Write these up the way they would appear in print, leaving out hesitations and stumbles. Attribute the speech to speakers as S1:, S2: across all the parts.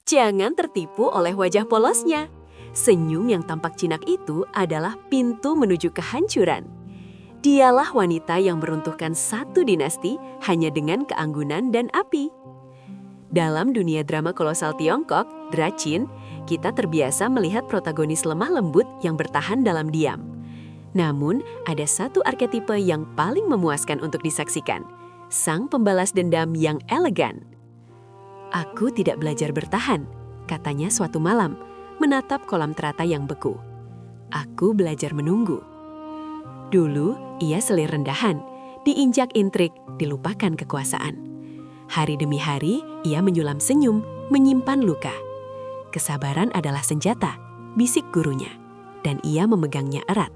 S1: Jangan tertipu oleh wajah polosnya. Senyum yang tampak jinak itu adalah pintu menuju kehancuran. Dialah wanita yang meruntuhkan satu dinasti hanya dengan keanggunan dan api. Dalam dunia drama kolosal Tiongkok, Drachin, kita terbiasa melihat protagonis lemah lembut yang bertahan dalam diam. Namun, ada satu arketipe yang paling memuaskan untuk disaksikan, sang pembalas dendam yang elegan. "Aku tidak belajar bertahan," katanya suatu malam, menatap kolam teratai yang beku. "Aku belajar menunggu." Dulu, ia selir rendahan, diinjak intrik, dilupakan kekuasaan. Hari demi hari, ia menyulam senyum, menyimpan luka. Kesabaran adalah senjata, bisik gurunya, dan ia memegangnya erat.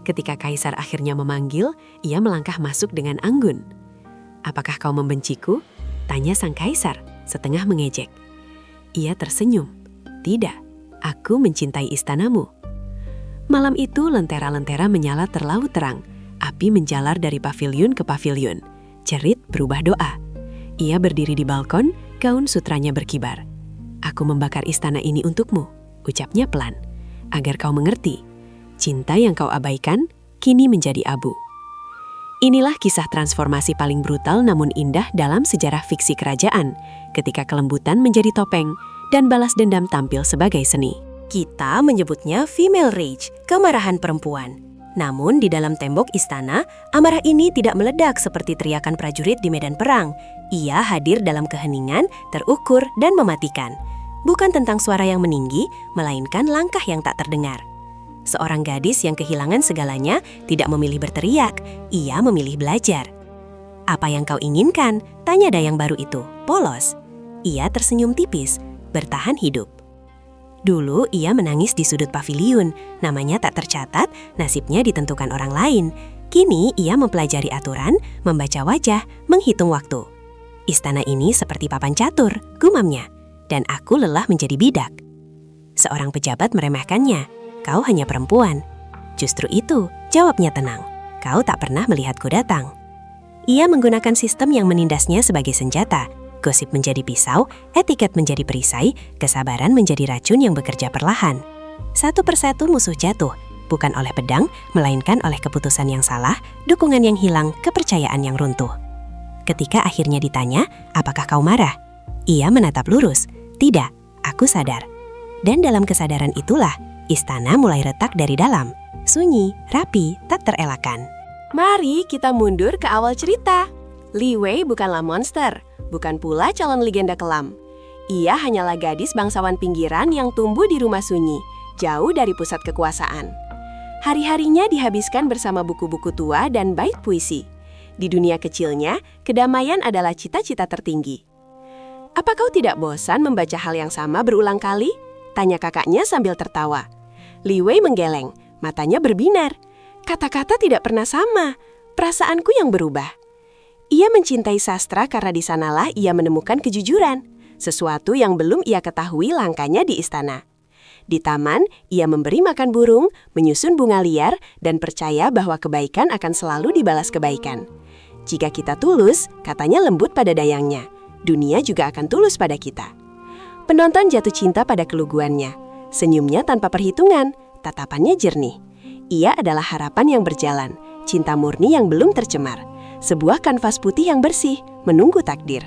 S1: Ketika kaisar akhirnya memanggil, ia melangkah masuk dengan anggun. "Apakah kau membenciku?" tanya sang kaisar, setengah mengejek. Ia tersenyum. "Tidak, aku mencintai istanamu." Malam itu lentera-lentera menyala terlalu terang. Api menjalar dari paviliun ke paviliun. Cerit berubah doa. Ia berdiri di balkon, gaun sutranya berkibar. "Aku membakar istana ini untukmu," ucapnya pelan, "agar kau mengerti. Cinta yang kau abaikan, kini menjadi abu." Inilah kisah transformasi paling brutal namun indah dalam sejarah fiksi kerajaan, ketika kelembutan menjadi topeng dan balas dendam tampil sebagai seni.
S2: Kita menyebutnya female rage, kemarahan perempuan. Namun di dalam tembok istana, amarah ini tidak meledak seperti teriakan prajurit di medan perang. Ia hadir dalam keheningan, terukur, dan mematikan. Bukan tentang suara yang meninggi, melainkan langkah yang tak terdengar. Seorang gadis yang kehilangan segalanya tidak memilih berteriak, ia memilih belajar. "Apa yang kau inginkan?" tanya dayang baru itu, polos. Ia tersenyum tipis, bertahan hidup. Dulu ia menangis di sudut paviliun, namanya tak tercatat, nasibnya ditentukan orang lain. Kini ia mempelajari aturan, membaca wajah, menghitung waktu. "Istana ini seperti papan catur," gumamnya, "dan aku lelah menjadi bidak." Seorang pejabat meremehkannya. "Kau hanya perempuan." "Justru itu," jawabnya tenang. "Kau tak pernah melihatku datang." Ia menggunakan sistem yang menindasnya sebagai senjata. Gosip menjadi pisau, etiket menjadi perisai, kesabaran menjadi racun yang bekerja perlahan. Satu persatu musuh jatuh, bukan oleh pedang, melainkan oleh keputusan yang salah, dukungan yang hilang, kepercayaan yang runtuh. Ketika akhirnya ditanya, "Apakah kau marah?" Ia menatap lurus. "Tidak, aku sadar." Dan dalam kesadaran itulah, istana mulai retak dari dalam. Sunyi, rapi, tak terelakkan.
S1: Mari kita mundur ke awal cerita. Li Wei bukanlah monster, bukan pula calon legenda kelam. Ia hanyalah gadis bangsawan pinggiran yang tumbuh di rumah sunyi, jauh dari pusat kekuasaan. Hari-harinya dihabiskan bersama buku-buku tua dan bait puisi. Di dunia kecilnya, kedamaian adalah cita-cita tertinggi. "Apa kau tidak bosan membaca hal yang sama berulang kali?" tanya kakaknya sambil tertawa. Li Wei menggeleng, matanya berbinar. "Kata-kata tidak pernah sama, perasaanku yang berubah." Ia mencintai sastra karena di sanalah ia menemukan kejujuran, sesuatu yang belum ia ketahui langkahnya di istana. Di taman, ia memberi makan burung, menyusun bunga liar, dan percaya bahwa kebaikan akan selalu dibalas kebaikan. Jika kita tulus, katanya lembut pada dayangnya, dunia juga akan tulus pada kita. Penonton jatuh cinta pada keluguannya, senyumnya tanpa perhitungan, tatapannya jernih. Ia adalah harapan yang berjalan, cinta murni yang belum tercemar. Sebuah kanvas putih yang bersih, menunggu takdir.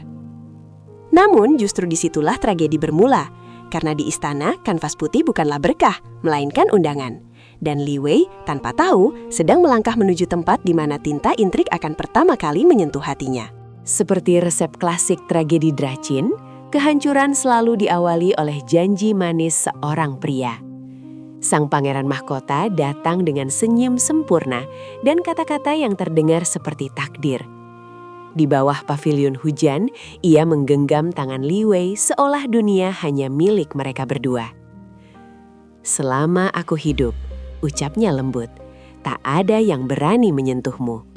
S1: Namun justru disitulah tragedi bermula, karena di istana kanvas putih bukanlah berkah, melainkan undangan. Dan Li Wei tanpa tahu sedang melangkah menuju tempat di mana tinta intrik akan pertama kali menyentuh hatinya. Seperti resep klasik tragedi Drachin, kehancuran selalu diawali oleh janji manis seorang pria. Sang pangeran mahkota datang dengan senyum sempurna dan kata-kata yang terdengar seperti takdir. Di bawah paviliun hujan, ia menggenggam tangan Li Wei seolah dunia hanya milik mereka berdua. "Selama aku hidup," ucapnya lembut, "tak ada yang berani menyentuhmu."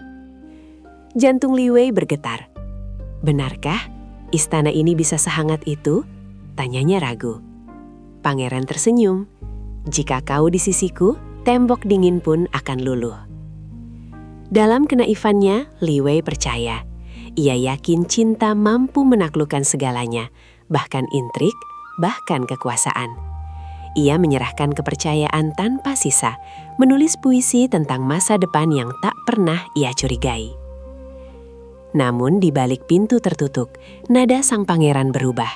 S1: Jantung Li Wei bergetar. "Benarkah istana ini bisa sehangat itu?" tanyanya ragu. Pangeran tersenyum. "Jika kau di sisiku, tembok dingin pun akan luluh." Dalam kenaifannya, Li Wei percaya. Ia yakin cinta mampu menaklukkan segalanya, bahkan intrik, bahkan kekuasaan. Ia menyerahkan kepercayaan tanpa sisa, menulis puisi tentang masa depan yang tak pernah ia curigai. Namun di balik pintu tertutup, nada sang pangeran berubah.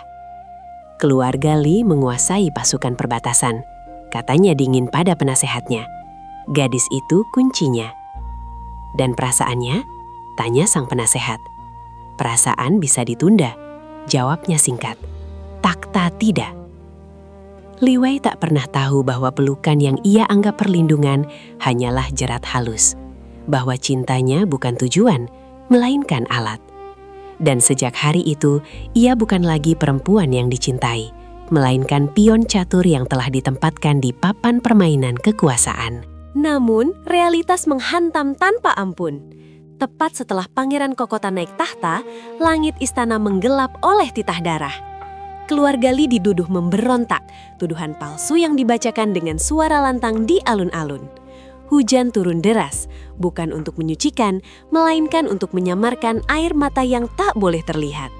S1: Keluarga Li menguasai pasukan perbatasan. Katanya dingin pada penasehatnya. Gadis itu kuncinya. Dan perasaannya? Tanya sang penasehat. Perasaan bisa ditunda. Jawabnya singkat. Takhta tidak. Li Wei tak pernah tahu bahwa pelukan yang ia anggap perlindungan hanyalah jerat halus. Bahwa cintanya bukan tujuan, melainkan alat. Dan sejak hari itu, ia bukan lagi perempuan yang dicintai, melainkan pion catur yang telah ditempatkan di papan permainan kekuasaan.
S2: Namun, realitas menghantam tanpa ampun. Tepat setelah Pangeran Kokota naik tahta, langit istana menggelap oleh titah darah. Keluarga Li dituduh memberontak, tuduhan palsu yang dibacakan dengan suara lantang di alun-alun. Hujan turun deras, bukan untuk menyucikan, melainkan untuk menyamarkan air mata yang tak boleh terlihat.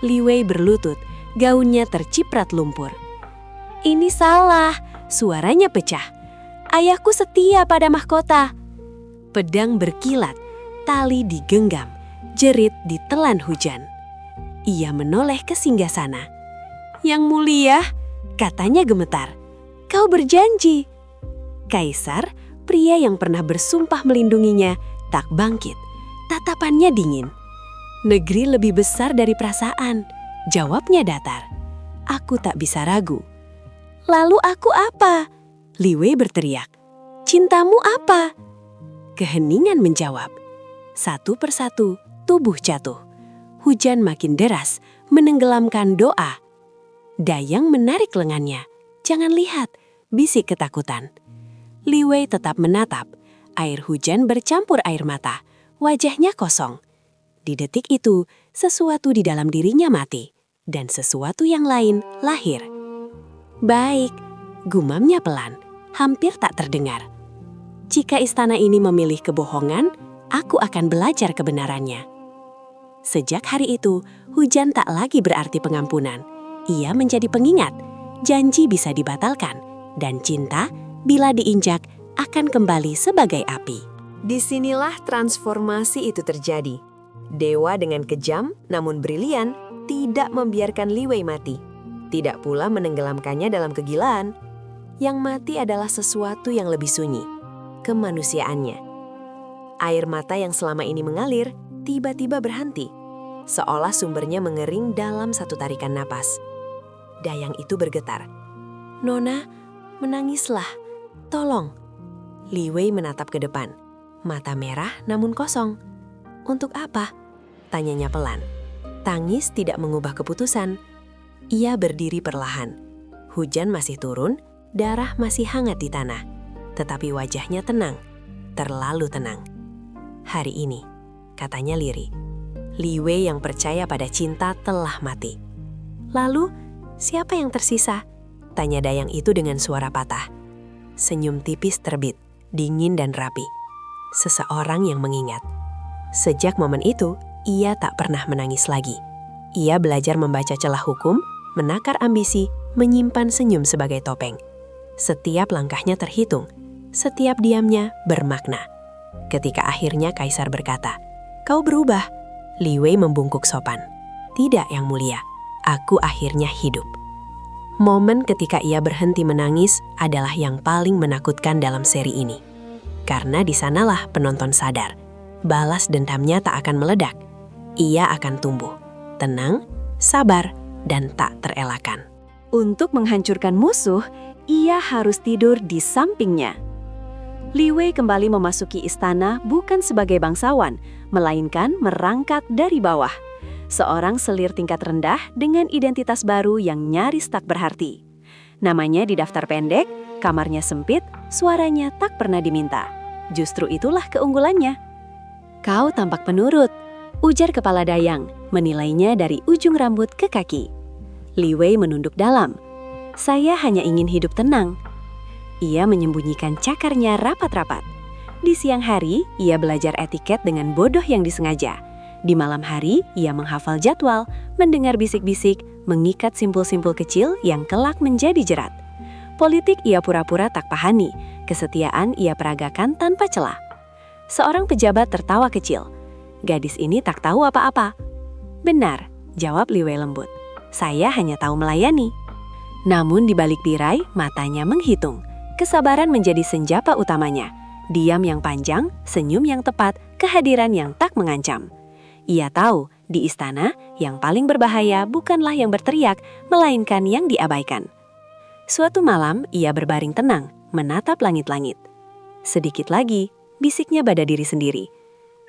S2: Li Wei berlutut, gaunnya terciprat lumpur. Ini salah, suaranya pecah. Ayahku setia pada mahkota. Pedang berkilat, tali digenggam, jerit ditelan hujan. Ia menoleh ke singgasana. Yang mulia, katanya gemetar. Kau berjanji. Kaisar, pria yang pernah bersumpah melindunginya, tak bangkit. Tatapannya dingin. Negeri lebih besar dari perasaan. Jawabnya datar. Aku tak bisa ragu. Lalu aku apa? Li Wei berteriak. Cintamu apa? Keheningan menjawab. Satu persatu, tubuh jatuh. Hujan makin deras, menenggelamkan doa. Dayang menarik lengannya. Jangan lihat, bisik ketakutan. Li Wei tetap menatap. Air hujan bercampur air mata. Wajahnya kosong. Di detik itu, sesuatu di dalam dirinya mati. Dan sesuatu yang lain lahir. Baik, gumamnya pelan, hampir tak terdengar. Jika istana ini memilih kebohongan, aku akan belajar kebenarannya. Sejak hari itu, hujan tak lagi berarti pengampunan. Ia menjadi pengingat, janji bisa dibatalkan, dan cinta, bila diinjak, akan kembali sebagai api. Disinilah transformasi itu terjadi. Dewa dengan kejam, namun brilian, tidak membiarkan Li Wei mati. Tidak pula menenggelamkannya dalam kegilaan. Yang mati adalah sesuatu yang lebih sunyi, kemanusiaannya. Air mata yang selama ini mengalir, tiba-tiba berhenti. Seolah sumbernya mengering dalam satu tarikan napas. Dayang itu bergetar. Nona, menangislah. Tolong. Li Wei menatap ke depan. Mata merah namun kosong. Untuk apa? Tanyanya pelan. Tangis tidak mengubah keputusan. Ia berdiri perlahan. Hujan masih turun, darah masih hangat di tanah. Tetapi wajahnya tenang. Terlalu tenang. Hari ini, katanya lirih. Li Wei yang percaya pada cinta telah mati. Lalu, siapa yang tersisa? Tanya dayang itu dengan suara patah. Senyum tipis terbit, dingin dan rapi. Seseorang yang mengingat. Sejak momen itu, ia tak pernah menangis lagi. Ia belajar membaca celah hukum, menakar ambisi, menyimpan senyum sebagai topeng. Setiap langkahnya terhitung, setiap diamnya bermakna. Ketika akhirnya Kaisar berkata, "Kau berubah." Li Wei membungkuk sopan. "Tidak, Yang Mulia. Aku akhirnya hidup." Momen ketika ia berhenti menangis adalah yang paling menakutkan dalam seri ini. Karena di sanalah penonton sadar, balas dendamnya tak akan meledak. Ia akan tumbuh, tenang, sabar, dan tak terelakkan. Untuk menghancurkan musuh, ia harus tidur di sampingnya. Li Wei kembali memasuki istana bukan sebagai bangsawan, melainkan merangkak dari bawah. Seorang selir tingkat rendah dengan identitas baru yang nyaris tak berarti. Namanya di daftar pendek, kamarnya sempit, suaranya tak pernah diminta. Justru itulah keunggulannya. "Kau tampak penurut," ujar kepala dayang, menilainya dari ujung rambut ke kaki. Li Wei menunduk dalam. "Saya hanya ingin hidup tenang." Ia menyembunyikan cakarnya rapat-rapat. Di siang hari, ia belajar etiket dengan bodoh yang disengaja. Di malam hari, ia menghafal jadwal, mendengar bisik-bisik, mengikat simpul-simpul kecil yang kelak menjadi jerat. Politik ia pura-pura tak pahami, kesetiaan ia peragakan tanpa celah. Seorang pejabat tertawa kecil. Gadis ini tak tahu apa-apa. Benar, jawab Li Wei lembut. Saya hanya tahu melayani. Namun di balik tirai, matanya menghitung. Kesabaran menjadi senjata utamanya. Diam yang panjang, senyum yang tepat, kehadiran yang tak mengancam. Ia tahu, di istana, yang paling berbahaya bukanlah yang berteriak, melainkan yang diabaikan. Suatu malam, ia berbaring tenang, menatap langit-langit. Sedikit lagi, bisiknya pada diri sendiri.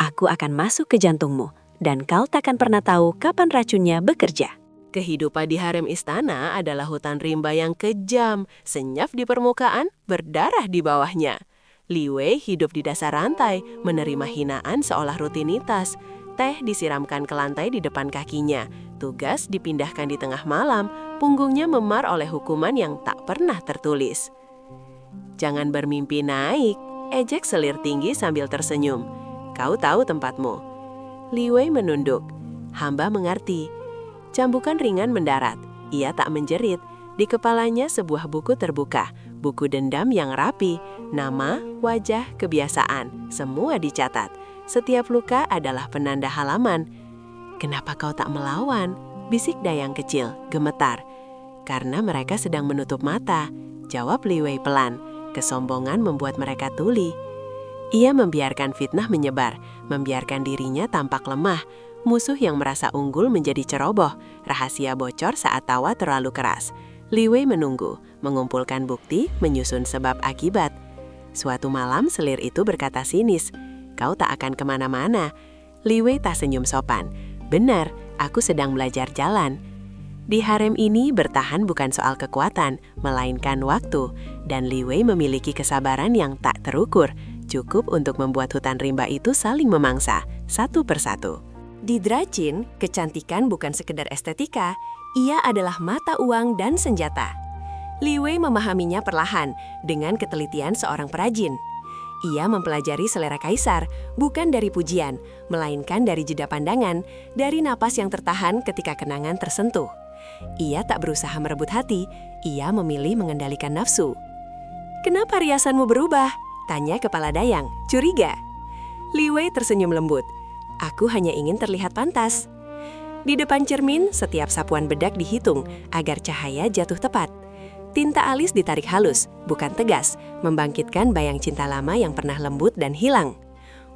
S2: Aku akan masuk ke jantungmu, dan kau takkan pernah tahu kapan racunnya bekerja.
S1: Kehidupan di harem istana adalah hutan rimba yang kejam, senyap di permukaan, berdarah di bawahnya. Li Wei hidup di dasar rantai, menerima hinaan seolah rutinitas. Teh disiramkan ke lantai di depan kakinya, tugas dipindahkan di tengah malam, punggungnya memar oleh hukuman yang tak pernah tertulis. Jangan bermimpi naik, ejek selir tinggi sambil tersenyum. Kau tahu tempatmu. Li Wei menunduk. Hamba mengerti. Cambukan ringan mendarat. Ia tak menjerit. Di kepalanya sebuah buku terbuka, buku dendam yang rapi, nama, wajah, kebiasaan, semua dicatat. Setiap luka adalah penanda halaman. Kenapa kau tak melawan? Bisik Dayang kecil, gemetar. Karena mereka sedang menutup mata, jawab Li Wei pelan. Kesombongan membuat mereka tuli. Ia membiarkan fitnah menyebar, membiarkan dirinya tampak lemah. Musuh yang merasa unggul menjadi ceroboh, rahasia bocor saat tawa terlalu keras. Li Wei menunggu, mengumpulkan bukti, menyusun sebab akibat. Suatu malam selir itu berkata sinis, kau tak akan kemana-mana. Li Wei tak senyum sopan. Benar, aku sedang belajar jalan. Di harem ini bertahan bukan soal kekuatan, melainkan waktu. Dan Li Wei memiliki kesabaran yang tak terukur, cukup untuk membuat hutan rimba itu saling memangsa, satu persatu. Di Dracin, kecantikan bukan sekedar estetika, ia adalah mata uang dan senjata. Li Wei memahaminya perlahan, dengan ketelitian seorang perajin. Ia mempelajari selera kaisar, bukan dari pujian, melainkan dari jeda pandangan, dari napas yang tertahan ketika kenangan tersentuh. Ia tak berusaha merebut hati, ia memilih mengendalikan nafsu. Kenapa riasanmu berubah? Tanya kepala Dayang, curiga. Li Wei tersenyum lembut. Aku hanya ingin terlihat pantas. Di depan cermin, setiap sapuan bedak dihitung agar cahaya jatuh tepat. Tinta alis ditarik halus, bukan tegas, membangkitkan bayang cinta lama yang pernah lembut dan hilang.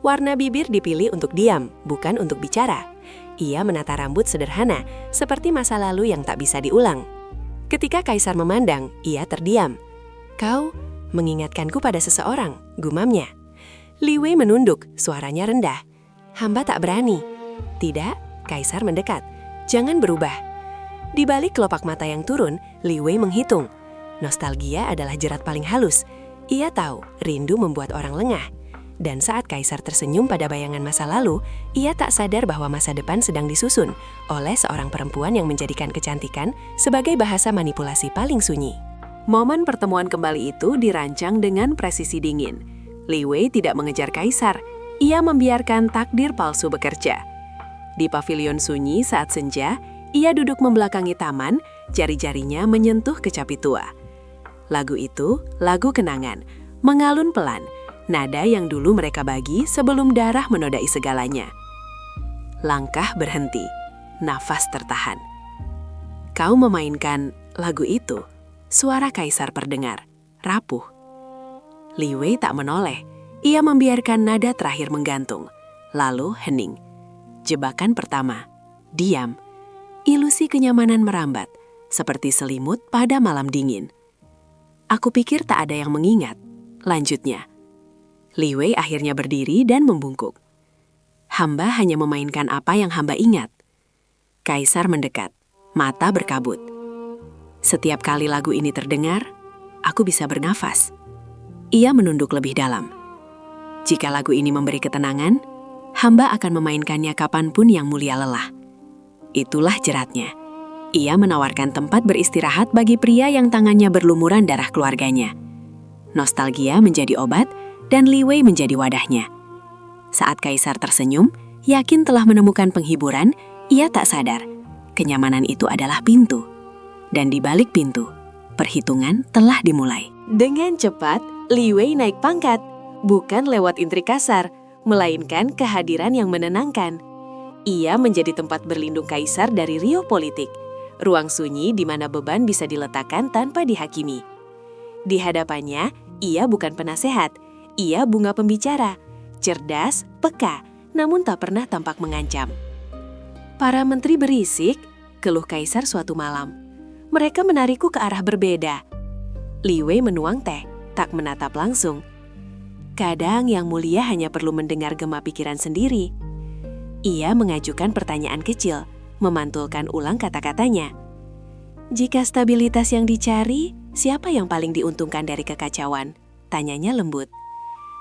S1: Warna bibir dipilih untuk diam, bukan untuk bicara. Ia menata rambut sederhana, seperti masa lalu yang tak bisa diulang. Ketika kaisar memandang, ia terdiam. Kau mengingatkanku pada seseorang, gumamnya. Li Wei menunduk, suaranya rendah. Hamba tak berani. Tidak, kaisar mendekat. Jangan berubah. Di balik kelopak mata yang turun, Li Wei menghitung. Nostalgia adalah jerat paling halus. Ia tahu, rindu membuat orang lengah. Dan saat kaisar tersenyum pada bayangan masa lalu, ia tak sadar bahwa masa depan sedang disusun oleh seorang perempuan yang menjadikan kecantikan sebagai bahasa manipulasi paling sunyi. Momen pertemuan kembali itu dirancang dengan presisi dingin. Li Wei tidak mengejar kaisar, ia membiarkan takdir palsu bekerja. Di pavilion sunyi saat senja, ia duduk membelakangi taman, jari-jarinya menyentuh kecapi tua. Lagu itu, lagu kenangan, mengalun pelan, nada yang dulu mereka bagi sebelum darah menodai segalanya. Langkah berhenti, nafas tertahan. Kau memainkan lagu itu, suara kaisar terdengar, rapuh. Li Wei tak menoleh, ia membiarkan nada terakhir menggantung, lalu hening. Jebakan pertama, diam. Ilusi kenyamanan merambat, seperti selimut pada malam dingin. Aku pikir tak ada yang mengingat. Lanjutnya, Li Wei akhirnya berdiri dan membungkuk. Hamba hanya memainkan apa yang hamba ingat. Kaisar mendekat, mata berkabut. Setiap kali lagu ini terdengar, aku bisa bernafas. Ia menunduk lebih dalam. Jika lagu ini memberi ketenangan, hamba akan memainkannya kapanpun yang mulia lelah. Itulah jeratnya. Ia menawarkan tempat beristirahat bagi pria yang tangannya berlumuran darah keluarganya. Nostalgia menjadi obat, dan Li Wei menjadi wadahnya. Saat kaisar tersenyum, yakin telah menemukan penghiburan, ia tak sadar.
S2: kenyamanan itu adalah pintu. Dan di balik pintu, perhitungan telah dimulai.
S1: Dengan cepat, Li Wei naik pangkat, bukan lewat intrik kasar, melainkan kehadiran yang menenangkan. Ia menjadi tempat berlindung kaisar dari riuh politik, ruang sunyi di mana beban bisa diletakkan tanpa dihakimi. Di hadapannya, ia bukan penasehat, ia bunga pembicara, cerdas, peka, namun tak pernah tampak mengancam. Para menteri berisik, keluh kaisar suatu malam. Mereka menarikku ke arah berbeda. Li Wei menuang teh, tak menatap langsung. Kadang yang mulia hanya perlu mendengar gema pikiran sendiri. Ia mengajukan pertanyaan kecil, memantulkan ulang kata-katanya. Jika stabilitas yang dicari, siapa yang paling diuntungkan dari kekacauan? Tanyanya lembut.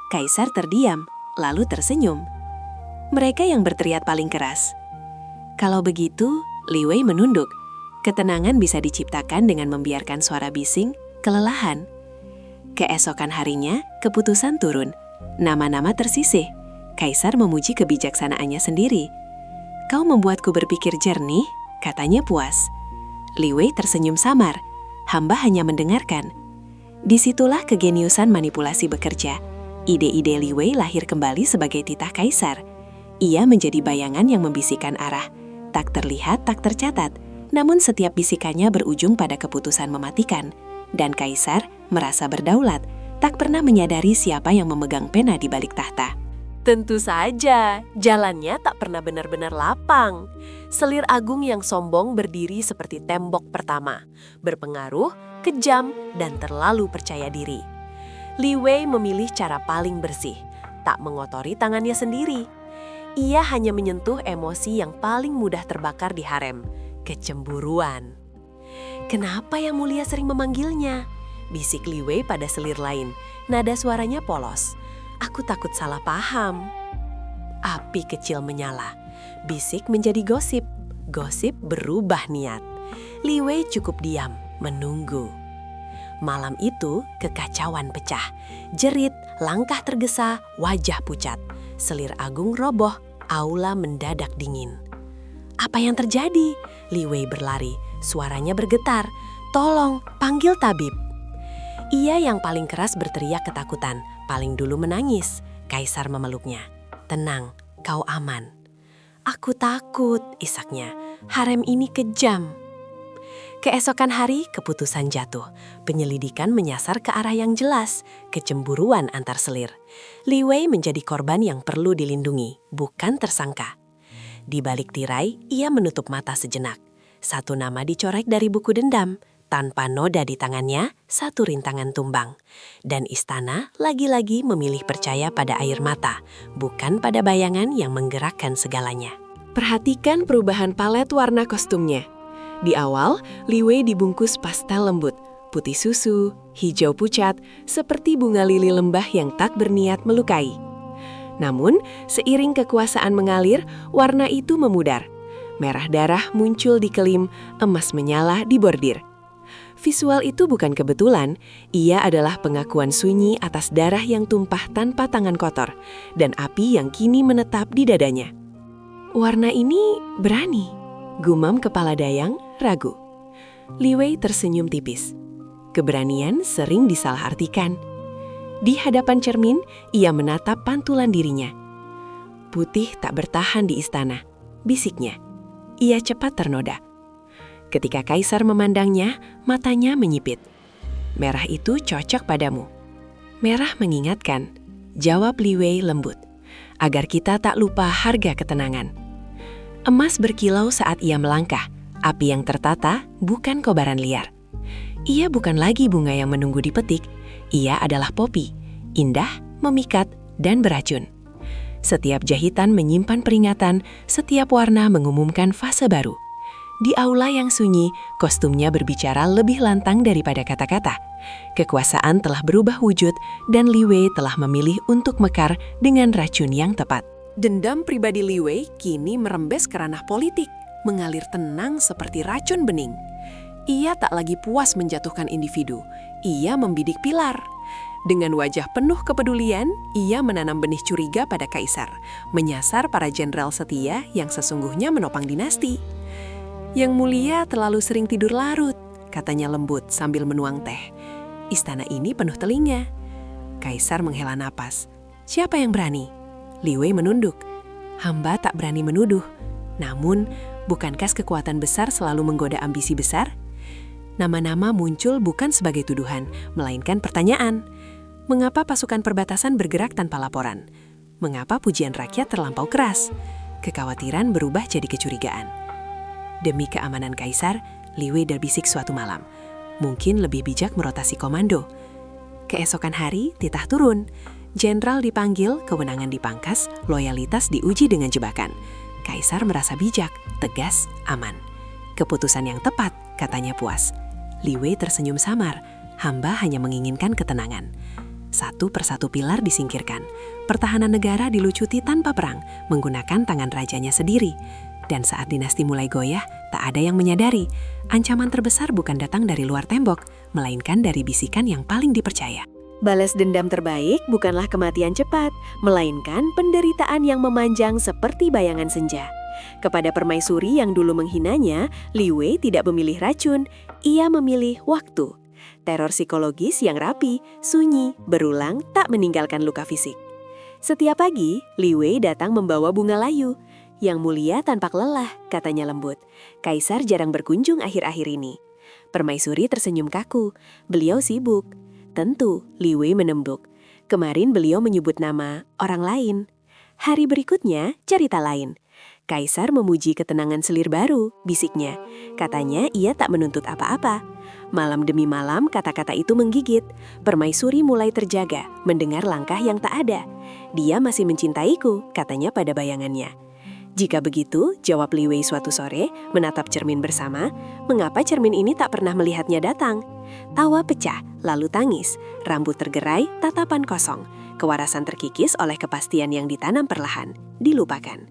S1: Kaisar terdiam, lalu tersenyum. Mereka yang berteriak paling keras. Kalau begitu, Li Wei menunduk. Ketenangan bisa diciptakan dengan membiarkan suara bising, kelelahan. Keesokan harinya, keputusan turun. Nama-nama tersisih. Kaisar memuji kebijaksanaannya sendiri. Kau membuatku berpikir jernih, katanya puas. Li Wei tersenyum samar. Hamba hanya mendengarkan. Disitulah kegeniusan manipulasi bekerja. Ide-ide Li Wei lahir kembali sebagai titah kaisar. Ia menjadi bayangan yang membisikkan arah. Tak terlihat, tak tercatat. Namun setiap bisikannya berujung pada keputusan mematikan. Dan kaisar merasa berdaulat, tak pernah menyadari siapa yang memegang pena di balik tahta. Tentu saja, jalannya tak pernah benar-benar lapang. Selir agung yang sombong berdiri seperti tembok pertama, berpengaruh, kejam, dan terlalu percaya diri. Li Wei memilih cara paling bersih, tak mengotori tangannya sendiri. Ia hanya menyentuh emosi yang paling mudah terbakar di harem, kecemburuan. Kenapa Yang Mulia sering memanggilnya? Bisik Li Wei pada selir lain, nada suaranya polos. Aku takut salah paham. Api kecil menyala. Bisik menjadi gosip. Gosip berubah niat. Li Wei cukup diam, menunggu. Malam itu, kekacauan pecah. Jerit, langkah tergesa, wajah pucat. Selir agung roboh, aula mendadak dingin. Apa yang terjadi? Li Wei berlari, suaranya bergetar. Tolong, panggil tabib. Ia yang paling keras berteriak ketakutan, paling dulu menangis. Kaisar memeluknya. Tenang, kau aman. Aku takut, isaknya. Harem ini kejam. Keesokan hari, keputusan jatuh. Penyelidikan menyasar ke arah yang jelas, kecemburuan antar selir. Li Wei menjadi korban yang perlu dilindungi, bukan tersangka. Di balik tirai, ia menutup mata sejenak. Satu nama dicorek dari buku dendam. Tanpa noda di tangannya, satu rintangan tumbang. Dan istana lagi-lagi memilih percaya pada air mata, bukan pada bayangan yang menggerakkan segalanya. Perhatikan perubahan palet warna kostumnya. Di awal, Li Wei dibungkus pastel lembut, putih susu, hijau pucat, seperti bunga lili lembah yang tak berniat melukai. Namun, seiring kekuasaan mengalir, warna itu memudar. Merah darah muncul di kelim, emas menyala di bordir. Visual itu bukan kebetulan, ia adalah pengakuan sunyi atas darah yang tumpah tanpa tangan kotor, dan api yang kini menetap di dadanya. Warna ini berani, gumam kepala dayang, ragu. Li Wei tersenyum tipis. Keberanian sering disalahartikan. Di hadapan cermin, ia menatap pantulan dirinya. Putih tak bertahan di istana, bisiknya. Ia cepat ternoda. Ketika kaisar memandangnya, matanya menyipit. Merah itu cocok padamu. Merah mengingatkan, jawab Li Wei lembut, agar kita tak lupa harga ketenangan. Emas berkilau saat ia melangkah, api yang tertata bukan kobaran liar. Ia bukan lagi bunga yang menunggu dipetik, ia adalah popi, indah, memikat, dan beracun. Setiap jahitan menyimpan peringatan, setiap warna mengumumkan fase baru. Di aula yang sunyi, kostumnya berbicara lebih lantang daripada kata-kata. Kekuasaan telah berubah wujud dan Li Wei telah memilih untuk mekar dengan racun yang tepat. Dendam pribadi Li Wei kini merembes ke ranah politik, mengalir tenang seperti racun bening. Ia tak lagi puas menjatuhkan individu, ia membidik pilar. Dengan wajah penuh kepedulian, ia menanam benih curiga pada kaisar, menyasar para jenderal setia yang sesungguhnya menopang dinasti. Yang mulia terlalu sering tidur larut, katanya lembut sambil menuang teh. Istana ini penuh telinga. Kaisar menghela napas. Siapa yang berani? Li Wei menunduk. Hamba tak berani menuduh. Namun, bukankah kekuatan besar selalu menggoda ambisi besar? Nama-nama muncul bukan sebagai tuduhan, melainkan pertanyaan. Mengapa pasukan perbatasan bergerak tanpa laporan? Mengapa pujian rakyat terlampau keras? Kekhawatiran berubah jadi kecurigaan. Demi keamanan Kaisar, Li Wei berbisik suatu malam. Mungkin lebih bijak merotasi komando. Keesokan hari, titah turun. Jenderal dipanggil, kewenangan dipangkas, loyalitas diuji dengan jebakan. Kaisar merasa bijak, tegas, aman. Keputusan yang tepat, katanya puas. Li Wei tersenyum samar. Hamba hanya menginginkan ketenangan. Satu persatu pilar disingkirkan. Pertahanan negara dilucuti tanpa perang, menggunakan tangan rajanya sendiri. Dan saat dinasti mulai goyah, tak ada yang menyadari. Ancaman terbesar bukan datang dari luar tembok, melainkan dari bisikan yang paling dipercaya.
S2: Balas dendam terbaik bukanlah kematian cepat, melainkan penderitaan yang memanjang seperti bayangan senja. Kepada permaisuri yang dulu menghinanya, Li Wei tidak memilih racun, ia memilih waktu. Teror psikologis yang rapi, sunyi, berulang, tak meninggalkan luka fisik. Setiap pagi, Li Wei datang membawa bunga layu. Yang mulia tampak lelah, katanya lembut. Kaisar jarang berkunjung akhir-akhir ini. Permaisuri tersenyum kaku. Beliau sibuk. Tentu, Li Wei menembuk. Kemarin beliau menyebut nama orang lain. Hari berikutnya, cerita lain. Kaisar memuji ketenangan selir baru, bisiknya. Katanya ia tak menuntut apa-apa. Malam demi malam kata-kata itu menggigit. Permaisuri mulai terjaga, mendengar langkah yang tak ada. Dia masih mencintaiku, katanya pada bayangannya. Jika begitu, jawab Li Wei suatu sore, menatap cermin bersama, mengapa cermin ini tak pernah melihatnya datang? Tawa pecah, lalu tangis, rambut tergerai, tatapan kosong, kewarasan terkikis oleh kepastian yang ditanam perlahan, dilupakan.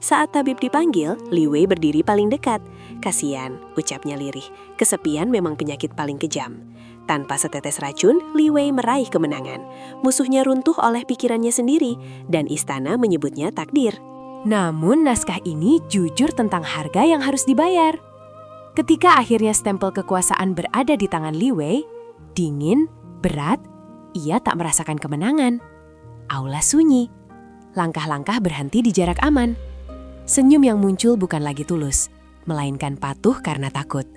S2: Saat tabib dipanggil, Li Wei berdiri paling dekat. Kasian, ucapnya lirih, kesepian memang penyakit paling kejam. Tanpa setetes racun, Li Wei meraih kemenangan. Musuhnya runtuh oleh pikirannya sendiri, dan istana menyebutnya takdir. Namun naskah ini jujur tentang harga yang harus dibayar. Ketika akhirnya stempel kekuasaan berada di tangan Li Wei, dingin, berat, ia tak merasakan kemenangan. Aula sunyi. Langkah-langkah berhenti di jarak aman. Senyum yang muncul bukan lagi tulus, melainkan patuh karena takut.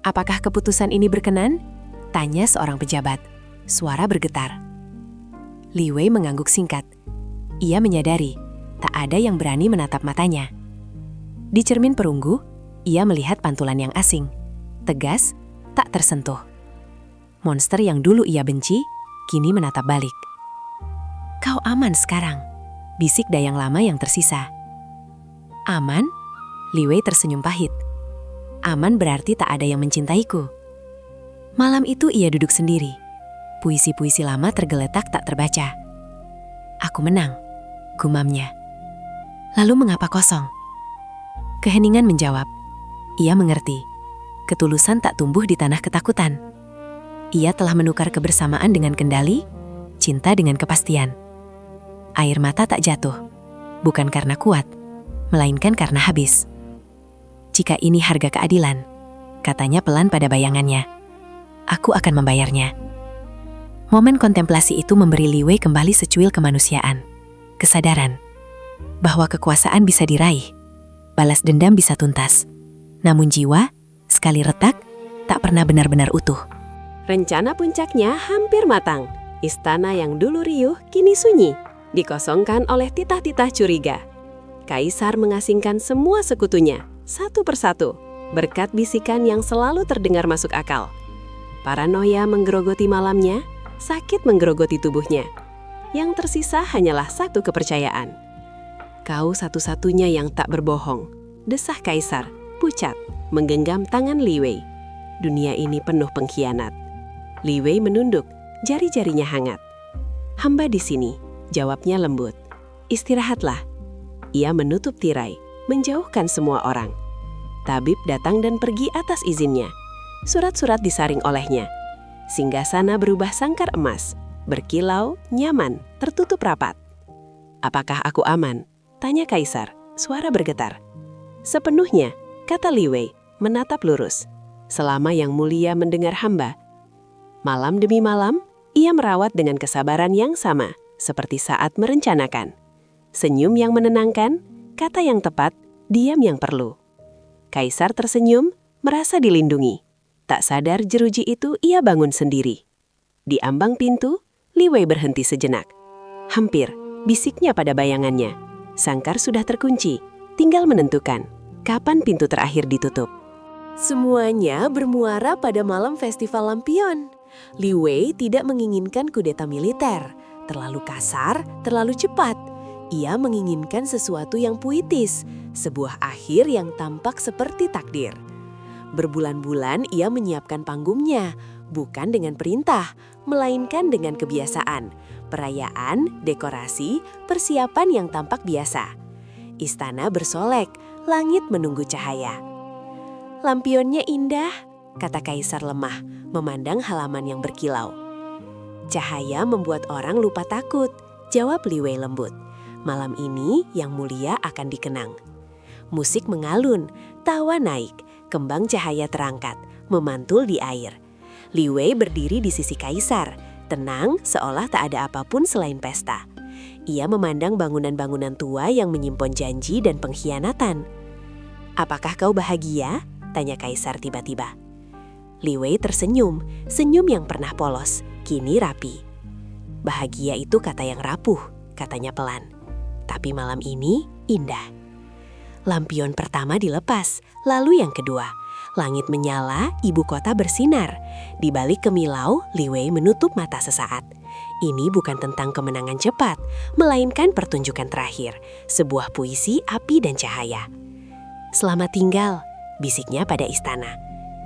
S2: Apakah keputusan ini berkenan? Tanya seorang pejabat. Suara bergetar. Li Wei mengangguk singkat. Ia menyadari tak ada yang berani menatap matanya. Di cermin perunggu, ia melihat pantulan yang asing, tegas, tak tersentuh. Monster yang dulu ia benci, kini menatap balik. Kau aman sekarang, bisik dayang lama yang tersisa. Aman? Li Wei tersenyum pahit. Aman berarti tak ada yang mencintaiku. Malam itu ia duduk sendiri. Puisi-puisi lama tergeletak tak terbaca. Aku menang, gumamnya. Lalu mengapa kosong? Keheningan menjawab. Ia mengerti. Ketulusan tak tumbuh di tanah ketakutan. Ia telah menukar kebersamaan dengan kendali, cinta dengan kepastian. Air mata tak jatuh, bukan karena kuat, melainkan karena habis. Jika ini harga keadilan, katanya pelan pada bayangannya, aku akan membayarnya. Momen kontemplasi itu memberi Li Wei kembali secuil kemanusiaan, kesadaran bahwa kekuasaan bisa diraih, balas dendam bisa tuntas. Namun jiwa, sekali retak, tak pernah benar-benar utuh.
S1: Rencana puncaknya hampir matang. Istana yang dulu riuh kini sunyi, dikosongkan oleh titah-titah curiga. Kaisar mengasingkan semua sekutunya, satu persatu, berkat bisikan yang selalu terdengar masuk akal. Paranoia menggerogoti malamnya, sakit menggerogoti tubuhnya. Yang tersisa hanyalah satu kepercayaan. Kau satu-satunya yang tak berbohong, desah Kaisar, pucat, menggenggam tangan Li Wei. Dunia ini penuh pengkhianat. Li Wei menunduk, jari-jarinya hangat. Hamba di sini, jawabnya lembut. Istirahatlah. Ia menutup tirai, menjauhkan semua orang. Tabib datang dan pergi atas izinnya. Surat-surat disaring olehnya. Singgasana berubah sangkar emas, berkilau, nyaman, tertutup rapat. Apakah aku aman? Tanya Kaisar, suara bergetar. Sepenuhnya, kata Li Wei, menatap lurus. Selama Yang Mulia mendengar hamba. Malam demi malam, ia merawat dengan kesabaran yang sama, seperti saat merencanakan. Senyum yang menenangkan, kata yang tepat, diam yang perlu. Kaisar tersenyum, merasa dilindungi. Tak sadar jeruji itu ia bangun sendiri. Di ambang pintu, Li Wei berhenti sejenak. Hampir, bisiknya pada bayangannya. Sangkar sudah terkunci, tinggal menentukan kapan pintu terakhir ditutup. Semuanya bermuara pada malam festival lampion. Li Wei tidak menginginkan kudeta militer, terlalu kasar, terlalu cepat. Ia menginginkan sesuatu yang puitis, sebuah akhir yang tampak seperti takdir. Berbulan-bulan ia menyiapkan panggungnya, bukan dengan perintah, melainkan dengan kebiasaan. Perayaan, dekorasi, persiapan yang tampak biasa. Istana bersolek, langit menunggu cahaya. Lampionnya indah, kata Kaisar lemah, memandang halaman yang berkilau. Cahaya membuat orang lupa takut, jawab Li Wei lembut. Malam ini Yang Mulia akan dikenang. Musik mengalun, tawa naik, kembang cahaya terangkat, memantul di air. Li Wei berdiri di sisi Kaisar, tenang seolah tak ada apapun selain pesta. Ia memandang bangunan-bangunan tua yang menyimpan janji dan pengkhianatan. "Apakah kau bahagia?" tanya Kaisar tiba-tiba. Li Wei tersenyum, senyum yang pernah polos, kini rapi. "Bahagia itu kata yang rapuh," katanya pelan. "Tapi malam ini indah." Lampion pertama dilepas, lalu yang kedua. Langit menyala, ibu kota bersinar. Di balik kemilau, Li Wei menutup mata sesaat. Ini bukan tentang kemenangan cepat, melainkan pertunjukan terakhir. Sebuah puisi api dan cahaya. "Selamat tinggal," bisiknya pada istana.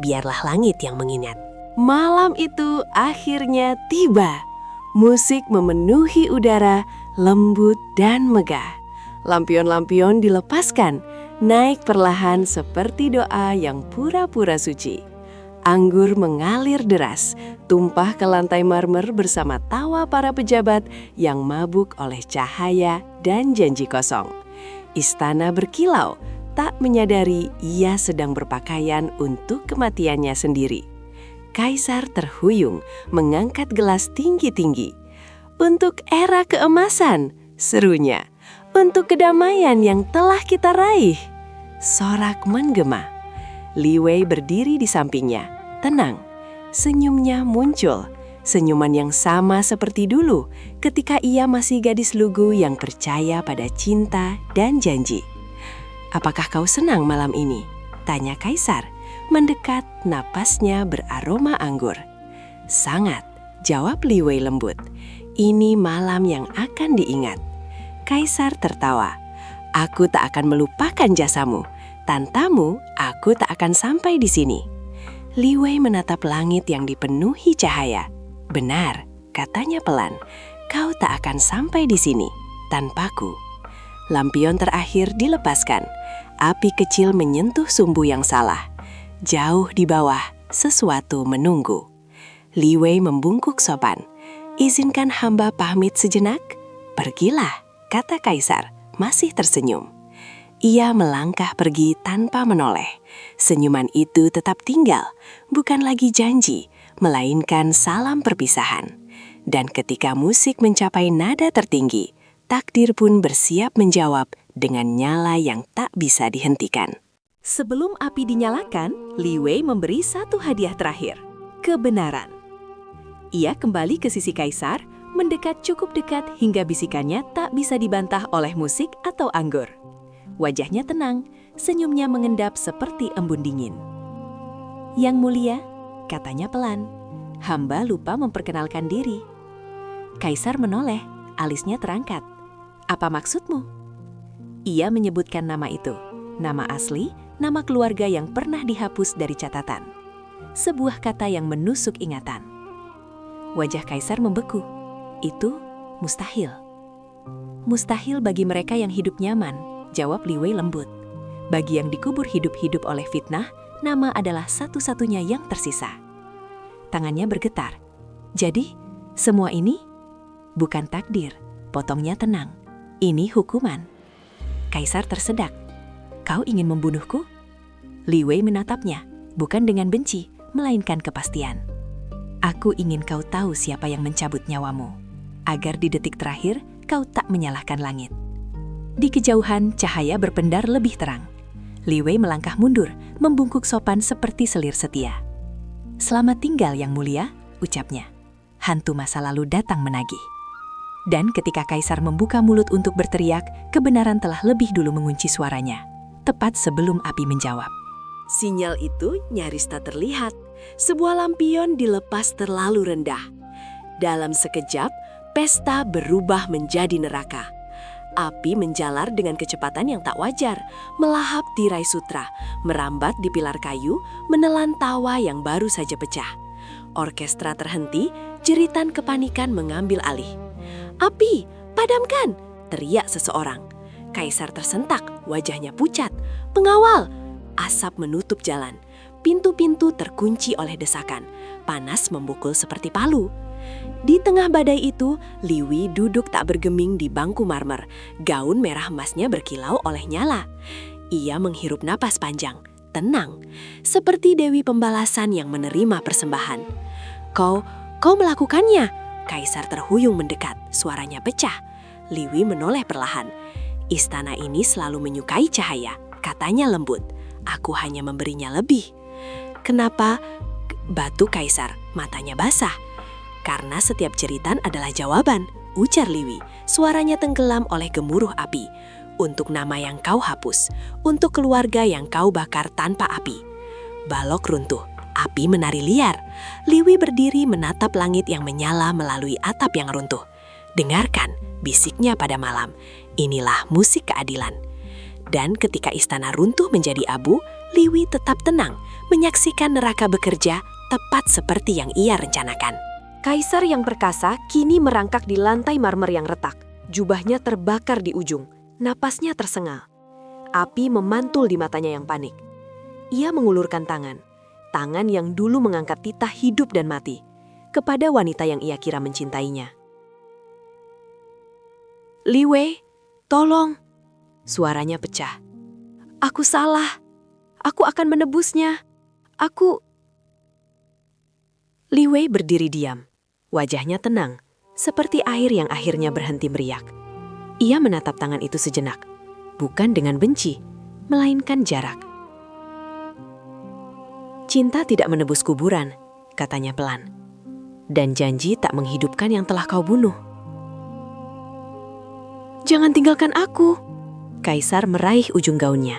S1: "Biarlah langit yang mengingat." Malam itu akhirnya tiba. Musik memenuhi udara, lembut dan megah. Lampion-lampion dilepaskan, naik perlahan seperti doa yang pura-pura suci. Anggur mengalir deras, tumpah ke lantai marmer bersama tawa para pejabat yang mabuk oleh cahaya dan janji kosong. Istana berkilau, tak menyadari ia sedang berpakaian untuk kematiannya sendiri. Kaisar terhuyung, mengangkat gelas tinggi-tinggi. "Untuk era keemasan," serunya. "Untuk kedamaian yang telah kita raih." Sorak menggema. Li Wei berdiri di sampingnya, tenang. Senyumnya muncul, senyuman yang sama seperti dulu ketika ia masih gadis lugu yang percaya pada cinta dan janji. "Apakah kau senang malam ini?" tanya Kaisar, mendekat, napasnya beraroma anggur. "Sangat," jawab Li Wei lembut. "Ini malam yang akan diingat." Kaisar tertawa. "Aku tak akan melupakan jasamu. Tanpamu, aku tak akan sampai di sini." Li Wei menatap langit yang dipenuhi cahaya. "Benar," katanya pelan. "Kau tak akan sampai di sini tanpaku." Lampion terakhir dilepaskan. Api kecil menyentuh sumbu yang salah. Jauh di bawah, sesuatu menunggu. Li Wei membungkuk sopan. "Izinkan hamba pamit sejenak?" "Pergilah," kata Kaisar, masih tersenyum. Ia melangkah pergi tanpa menoleh. Senyuman itu tetap tinggal, bukan lagi janji, melainkan salam perpisahan. Dan ketika musik mencapai nada tertinggi, takdir pun bersiap menjawab dengan nyala yang tak bisa dihentikan. Sebelum api dinyalakan, Li Wei memberi satu hadiah terakhir, kebenaran. Ia kembali ke sisi Kaisar, mendekat cukup dekat hingga bisikannya tak bisa dibantah oleh musik atau anggur. Wajahnya tenang, senyumnya mengendap seperti embun dingin. "Yang Mulia," katanya pelan, "hamba lupa memperkenalkan diri." Kaisar menoleh, alisnya terangkat. "Apa maksudmu?" Ia menyebutkan nama itu, nama asli, nama keluarga yang pernah dihapus dari catatan. Sebuah kata yang menusuk ingatan. Wajah Kaisar membeku. "Itu mustahil." "Mustahil bagi mereka yang hidup nyaman," jawab Li Wei lembut. "Bagi yang dikubur hidup-hidup oleh fitnah, nama adalah satu-satunya yang tersisa." Tangannya bergetar. "Jadi, semua ini bukan takdir," potongnya tenang. "Ini hukuman." Kaisar tersedak. "Kau ingin membunuhku?"
S3: Li Wei menatapnya, bukan dengan benci, melainkan kepastian. Aku ingin kau tahu siapa yang mencabut nyawamu, agar di detik terakhir kau tak menyalahkan langit. Di kejauhan, cahaya berpendar lebih terang. Li Wei melangkah mundur, membungkuk sopan seperti selir setia. Selamat tinggal yang mulia, ucapnya. Hantu masa lalu datang menagih. Dan ketika Kaisar membuka mulut untuk berteriak, kebenaran telah lebih dulu mengunci suaranya, tepat sebelum api menjawab.
S1: Sinyal itu nyaris tak terlihat. Sebuah lampion dilepas terlalu rendah. Dalam sekejap, pesta berubah menjadi neraka. Api menjalar dengan kecepatan yang tak wajar, melahap tirai sutra, merambat di pilar kayu, menelan tawa yang baru saja pecah. Orkestra terhenti, jeritan kepanikan mengambil alih. "Api, padamkan!" teriak seseorang. Kaisar tersentak, wajahnya pucat. "Pengawal!" Asap menutup jalan. Pintu-pintu terkunci oleh desakan. Panas memukul seperti palu. Di tengah badai itu, Li Wei duduk tak bergeming di bangku marmer. Gaun merah emasnya berkilau oleh nyala. Ia menghirup napas panjang, tenang, seperti Dewi Pembalasan yang menerima persembahan. Kau melakukannya!" Kaisar terhuyung mendekat, suaranya pecah. Li Wei menoleh perlahan. "Istana ini selalu menyukai cahaya," katanya lembut. "Aku hanya memberinya lebih." "Kenapa?" Batu Kaisar, matanya basah. "Karena setiap jeritan adalah jawaban," ujar Li Wei. Suaranya tenggelam oleh gemuruh api. "Untuk nama yang kau hapus, untuk keluarga yang kau bakar tanpa api." Balok runtuh, api menari liar. Li Wei berdiri menatap langit yang menyala melalui atap yang runtuh. "Dengarkan," bisiknya pada malam. "Inilah musik keadilan." Dan ketika istana runtuh menjadi abu, Li Wei tetap tenang, menyaksikan neraka bekerja tepat seperti yang ia rencanakan. Kaisar yang perkasa kini merangkak di lantai marmer yang retak. Jubahnya terbakar di ujung, napasnya tersengal. Api memantul di matanya yang panik. Ia mengulurkan tangan yang dulu mengangkat titah hidup dan mati, kepada wanita yang ia kira mencintainya. "Li Wei, tolong!" Suaranya pecah. "Aku salah. Aku akan menebusnya. Li Wei berdiri diam. Wajahnya tenang, seperti air yang akhirnya berhenti meriak. Ia menatap tangan itu sejenak, bukan dengan benci, melainkan jarak. "Cinta tidak menebus kuburan," katanya pelan. "Dan janji tak menghidupkan yang telah kau bunuh." "Jangan tinggalkan aku." Kaisar meraih ujung gaunnya.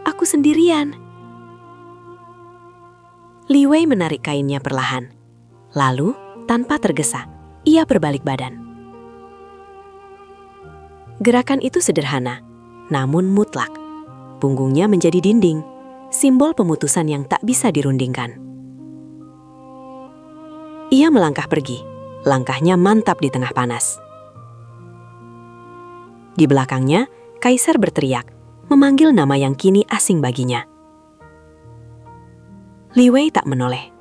S1: "Aku sendirian." Li Wei menarik kainnya perlahan. Lalu, tanpa tergesa, ia berbalik badan. Gerakan itu sederhana, namun mutlak. Punggungnya menjadi dinding, simbol pemutusan yang tak bisa dirundingkan. Ia melangkah pergi, langkahnya mantap di tengah panas. Di belakangnya, Kaisar berteriak, memanggil nama yang kini asing baginya. Li Wei tak menoleh.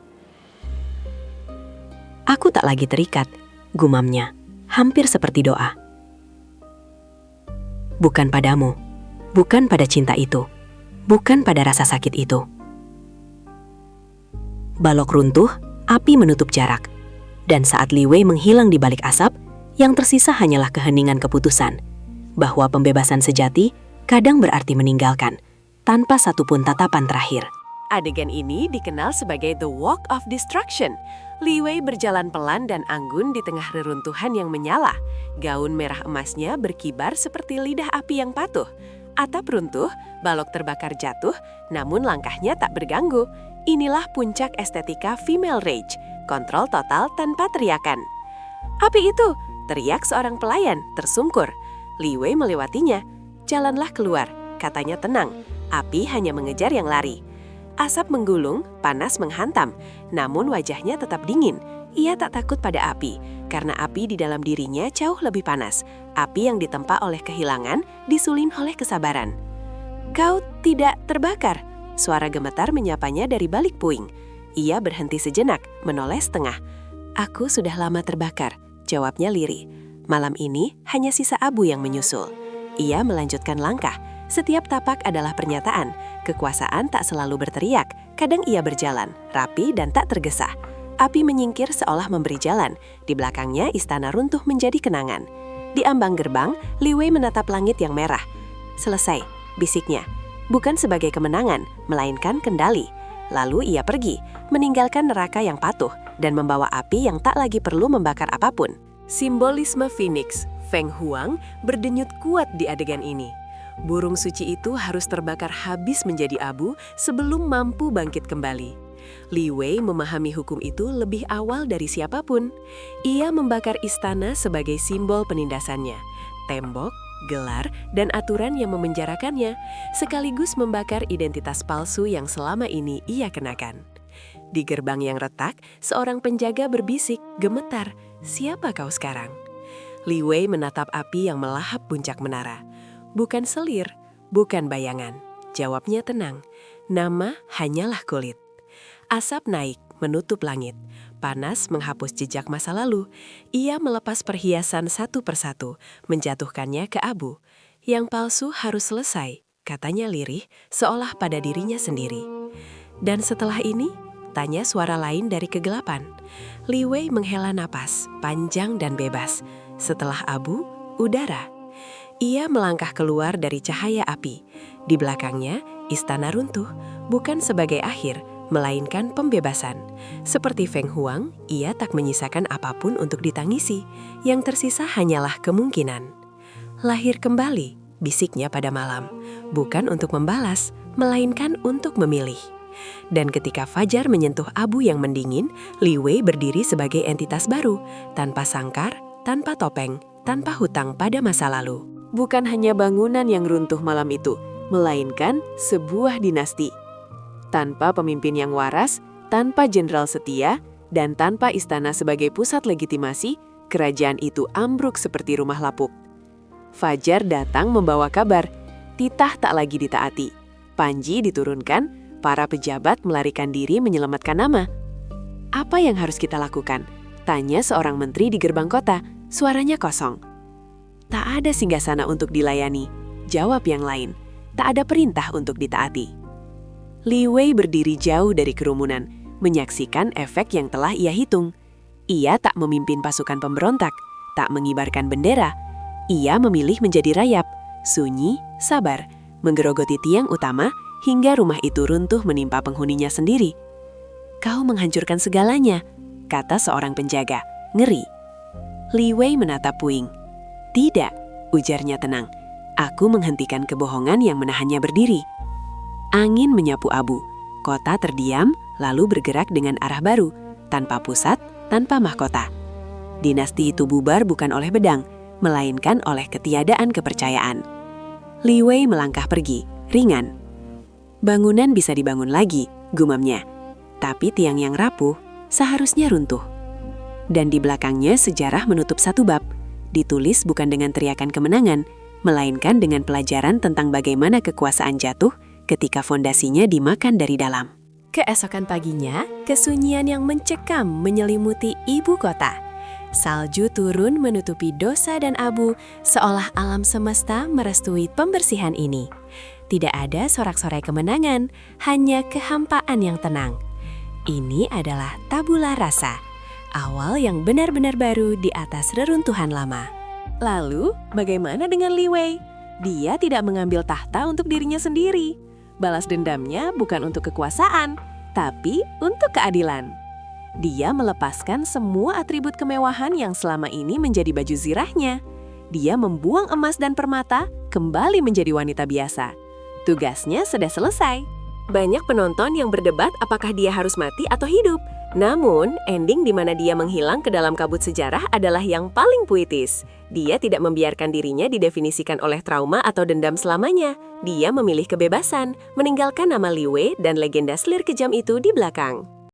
S1: "Aku tak lagi terikat," gumamnya, hampir seperti doa. "Bukan padamu, bukan pada cinta itu, bukan pada rasa sakit itu." Balok runtuh, api menutup jarak. Dan saat Li Wei menghilang di balik asap, yang tersisa hanyalah keheningan keputusan, bahwa pembebasan sejati kadang berarti meninggalkan, tanpa satupun tatapan terakhir. Adegan ini dikenal sebagai The Walk of Destruction. Li Wei berjalan pelan dan anggun di tengah reruntuhan yang menyala. Gaun merah emasnya berkibar seperti lidah api yang patuh. Atap runtuh, balok terbakar jatuh, namun langkahnya tak berganggu. Inilah puncak estetika female rage, kontrol total tanpa teriakan. "Api itu!" teriak seorang pelayan, tersungkur. Li Wei melewatinya. "Jalanlah keluar," katanya tenang. Api hanya mengejar yang lari. Asap menggulung, panas menghantam, namun wajahnya tetap dingin. Ia tak takut pada api, karena api di dalam dirinya jauh lebih panas. Api yang ditempa oleh kehilangan, disulin oleh kesabaran. "Kau tidak terbakar," suara gemetar menyapanya dari balik puing. Ia berhenti sejenak, menoleh setengah. "Aku sudah lama terbakar," jawabnya lirih. Malam ini hanya sisa abu yang menyusul. Ia melanjutkan langkah. Setiap tapak adalah pernyataan. Kekuasaan tak selalu berteriak, kadang ia berjalan, rapi dan tak tergesa. Api menyingkir seolah memberi jalan, di belakangnya istana runtuh menjadi kenangan. Di ambang gerbang, Li Wei menatap langit yang merah. Selesai, bisiknya. Bukan sebagai kemenangan, melainkan kendali. Lalu ia pergi, meninggalkan neraka yang patuh, dan membawa api yang tak lagi perlu membakar apapun. Simbolisme Phoenix, Feng Huang, berdenyut kuat di adegan ini. Burung suci itu harus terbakar habis menjadi abu sebelum mampu bangkit kembali. Li Wei memahami hukum itu lebih awal dari siapapun. Ia membakar istana sebagai simbol penindasannya. Tembok, gelar, dan aturan yang memenjarakannya, sekaligus membakar identitas palsu yang selama ini ia kenakan. Di gerbang yang retak, seorang penjaga berbisik, gemetar, "Siapa kau sekarang?" Li Wei menatap api yang melahap puncak menara. "Bukan selir, bukan bayangan." Jawabnya tenang, "Nama hanyalah kulit." Asap naik, menutup langit. Panas menghapus jejak masa lalu. Ia melepas perhiasan satu persatu, menjatuhkannya ke abu. "Yang palsu harus selesai," katanya lirih, seolah pada dirinya sendiri. "Dan setelah ini?" tanya suara lain dari kegelapan. Li Wei menghela napas, panjang dan bebas. Setelah abu, udara. Ia melangkah keluar dari cahaya api. Di belakangnya, istana runtuh, bukan sebagai akhir, melainkan pembebasan. Seperti Feng Huang, ia tak menyisakan apapun untuk ditangisi. Yang tersisa hanyalah kemungkinan. "Lahir kembali," bisiknya pada malam. Bukan untuk membalas, melainkan untuk memilih. Dan ketika fajar menyentuh abu yang mendingin, Li Wei berdiri sebagai entitas baru, tanpa sangkar, tanpa topeng, tanpa hutang pada masa lalu. Bukan hanya bangunan yang runtuh malam itu, melainkan sebuah dinasti. Tanpa pemimpin yang waras, tanpa jenderal setia, dan tanpa istana sebagai pusat legitimasi, kerajaan itu ambruk seperti rumah lapuk. Fajar datang membawa kabar, titah tak lagi ditaati. Panji diturunkan, para pejabat melarikan diri menyelamatkan nama. "Apa yang harus kita lakukan?" tanya seorang menteri di gerbang kota, suaranya kosong. "Tak ada singgasana untuk dilayani," jawab yang lain. "Tak ada perintah untuk ditaati." Li Wei berdiri jauh dari kerumunan, menyaksikan efek yang telah ia hitung. Ia tak memimpin pasukan pemberontak, tak mengibarkan bendera. Ia memilih menjadi rayap, sunyi, sabar, menggerogoti tiang utama hingga rumah itu runtuh menimpa penghuninya sendiri. "Kau menghancurkan segalanya," kata seorang penjaga, ngeri. Li Wei menatap puing. "Tidak," ujarnya tenang. "Aku menghentikan kebohongan yang menahannya berdiri." Angin menyapu abu. Kota terdiam, lalu bergerak dengan arah baru, tanpa pusat, tanpa mahkota. Dinasti itu bubar bukan oleh pedang, melainkan oleh ketiadaan kepercayaan. Li Wei melangkah pergi, ringan. "Bangunan bisa dibangun lagi," gumamnya. "Tapi tiang yang rapuh seharusnya runtuh." Dan di belakangnya sejarah menutup satu bab, ditulis bukan dengan teriakan kemenangan, melainkan dengan pelajaran tentang bagaimana kekuasaan jatuh ketika fondasinya dimakan dari dalam. Keesokan paginya, kesunyian yang mencekam menyelimuti ibu kota. Salju turun menutupi dosa dan abu, seolah alam semesta merestui pembersihan ini. Tidak ada sorak-sorai kemenangan, hanya kehampaan yang tenang. Ini adalah tabula rasa, awal yang benar-benar baru di atas reruntuhan lama. Lalu, bagaimana dengan Li Wei? Dia tidak mengambil tahta untuk dirinya sendiri. Balas dendamnya bukan untuk kekuasaan, tapi untuk keadilan. Dia melepaskan semua atribut kemewahan yang selama ini menjadi baju zirahnya. Dia membuang emas dan permata, kembali menjadi wanita biasa. Tugasnya sudah selesai. Banyak penonton yang berdebat apakah dia harus mati atau hidup. Namun, ending di mana dia menghilang ke dalam kabut sejarah adalah yang paling puitis. Dia tidak membiarkan dirinya didefinisikan oleh trauma atau dendam selamanya. Dia memilih kebebasan, meninggalkan nama Li Wei dan legenda selir kejam itu di belakang.